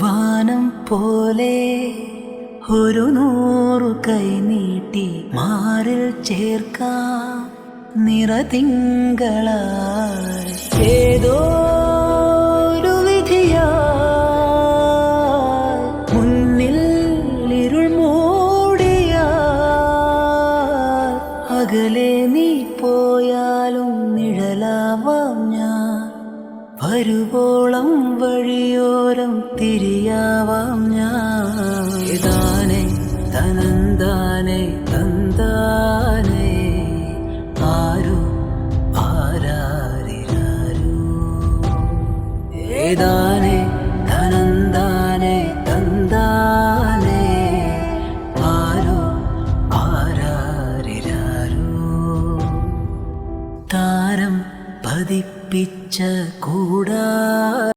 വാനം പോലെ ഒരു 100 കൈ നീട്ടി മാറിൽ ചേർക്കാം നിറതിങ്കളായി ഏതോ ഒരു വിധിയായി മുന്നിൽ ഇരുൾ മൂടിയാൽ അകലെ നീ പോയാലും നിഴലാവാം ഞാൻ വരുവോളം വഴിയോരം തിരിയാവാം ഞാൻ ഇതാനെ തനന്താനെ തന്താനെ ആരു ആരാരിരാരു ഏതാനെ തനന്താനെ തന്താനെ ആരു ആരാരിരാരു താരം പതിപ്പിച്ച കൂടാ